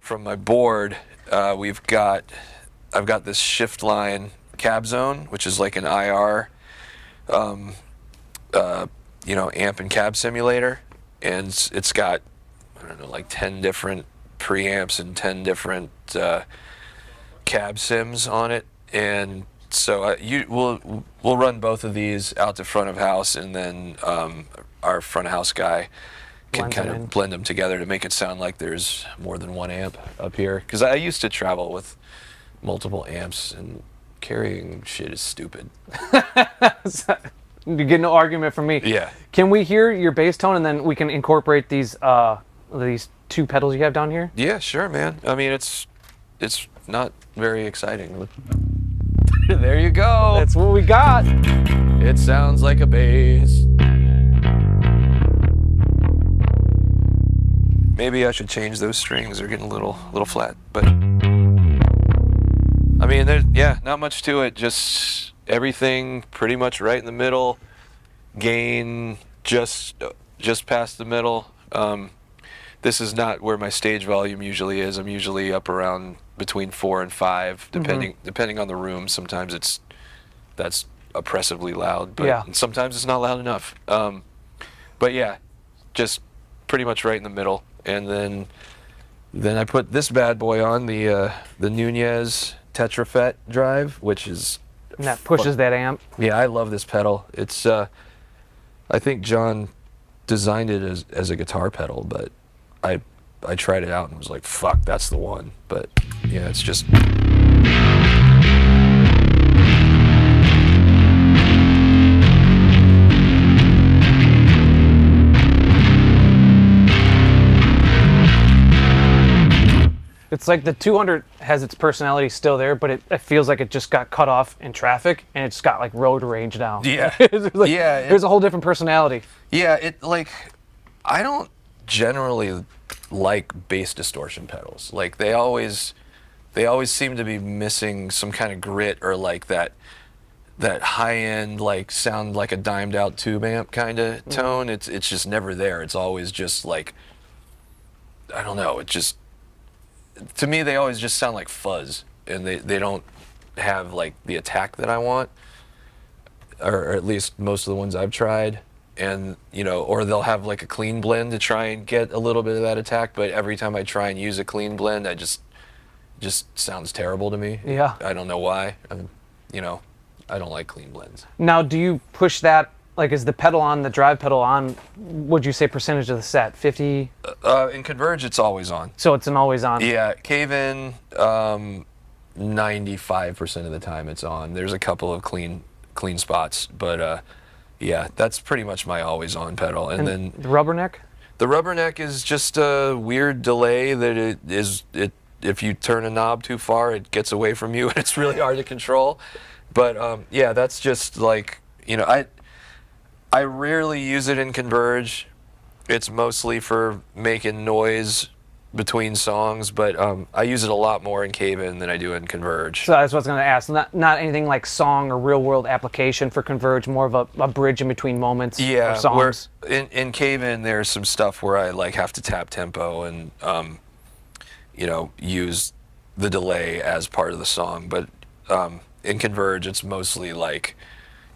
from my board, I've got this shift line cab zone, which is like an IR, amp and cab simulator, and it's got, I don't know, like 10 different preamps and 10 different cab sims on it, and so we'll run both of these out to front of house, and then our front of house guy can kind of blend them together to make it sound like there's more than one amp up here. Because I used to travel with multiple amps, and carrying shit is stupid. You get no argument from me. Yeah. Can we hear your bass tone, and then we can incorporate these two pedals you have down here? Yeah, sure, man. I mean, it's not very exciting. There you go. That's what we got. It sounds like a bass. Maybe I should change those strings. They're getting a little flat, but I mean, there's not much to it. Just everything pretty much right in the middle. Gain just past the middle. This is not where my stage volume usually is. I'm usually up around between 4 and 5, depending on the room. Sometimes that's oppressively loud, but and sometimes it's not loud enough. But yeah, just pretty much right in the middle. And then I put this bad boy on, the Nunez Tetrafet drive, which is... And that pushes that amp. Yeah, I love this pedal. It's I think John designed it as a guitar pedal, but I tried it out and was like, fuck, that's the one. But yeah, it's just... It's like the 200 has its personality still there, but it feels like it just got cut off in traffic, and it's got like road rage now. Yeah. There's a whole different personality. Yeah, I don't generally like bass distortion pedals. Like they always seem to be missing some kind of grit, or like that high end, like sound like a dimed out tube amp kind of tone. It's just never there. It's always just like, I don't know, it just, to me, they always just sound like fuzz, and they don't have like the attack that I want, or at least most of the ones I've tried. And or they'll have like a clean blend to try and get a little bit of that attack, but every time I try and use a clean blend, I just sounds terrible to me. Yeah. I don't know why. I don't like clean blends. Now, do you push that? Like, is the pedal on, the drive pedal on, would you say percentage of the set? 50? In Converge, it's always on. So it's an always on? Yeah, Cave-In, 95% of the time it's on. There's a couple of clean spots, but yeah, that's pretty much my always on pedal. And then the rubberneck? The rubberneck is just a weird delay that if you turn a knob too far, it gets away from you, and it's really hard to control. But yeah, that's just like, I rarely use it in Converge. It's mostly for making noise between songs, but I use it a lot more in Cave-In than I do in Converge. So that's what I was going to ask. Not anything like song or real-world application for Converge, more of a bridge in between moments or songs. Where in Cave-In, there's some stuff where I like have to tap tempo and use the delay as part of the song. But in Converge, it's mostly like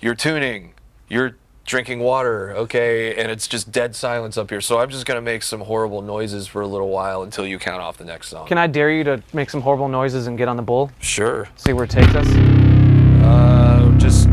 you're tuning, you're drinking water, okay, and it's just dead silence up here. So I'm just gonna make some horrible noises for a little while until you count off the next song. Can I dare you to make some horrible noises and get on the bull? Sure. See where it takes us? Just...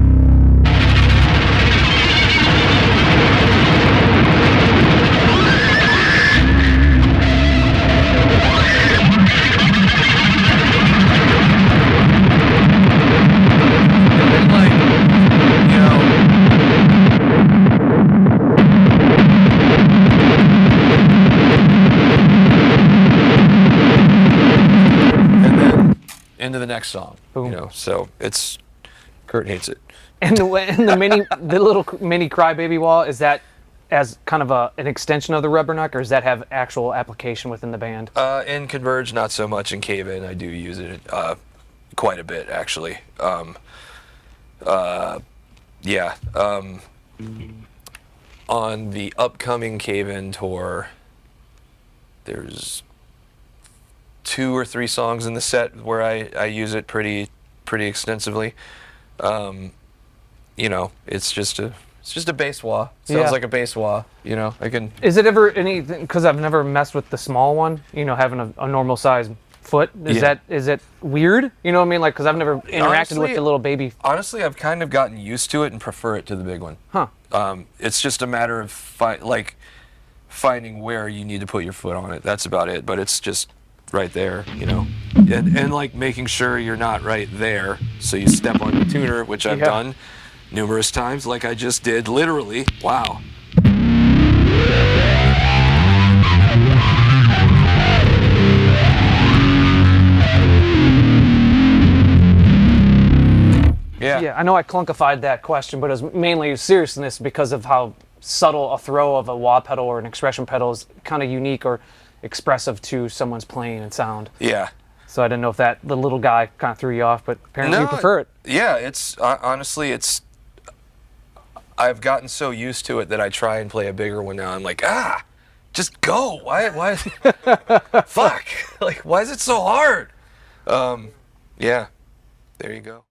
into the next song. Boom. So it's, Kurt hates it. And the little mini crybaby wall, is that as kind of an extension of the rubberneck, or does that have actual application within the band? In Converge, not so much. In Cave-In, I do use it quite a bit, actually. Yeah. On the upcoming Cave-In tour, there's 2 or 3 songs in the set where I use it pretty extensively. You know, it's just a bass wah. Sounds like a bass wah. You know, I can. Is it ever anything? Because I've never messed with the small one. You know, having a normal size foot. Is it weird? You know what I mean? Like, because I've never interacted with the little baby. Honestly, I've kind of gotten used to it and prefer it to the big one. Huh. It's just a matter of finding where you need to put your foot on it. That's about it. But it's just right there, you know, and like making sure you're not right there, so you step on the tuner, which I've done numerous times, like I just did, literally. Wow. Yeah, I know I clunkified that question, but it was mainly seriousness because of how subtle a throw of a wah pedal or an expression pedal is kind of unique or expressive to someone's playing and sound. Yeah. So I didn't know if the little guy kind of threw you off, but apparently you prefer it. Yeah, it's honestly, I've gotten so used to it that I try and play a bigger one now. I'm like, just go. Why fuck. Like, why is it so hard? Yeah, there you go.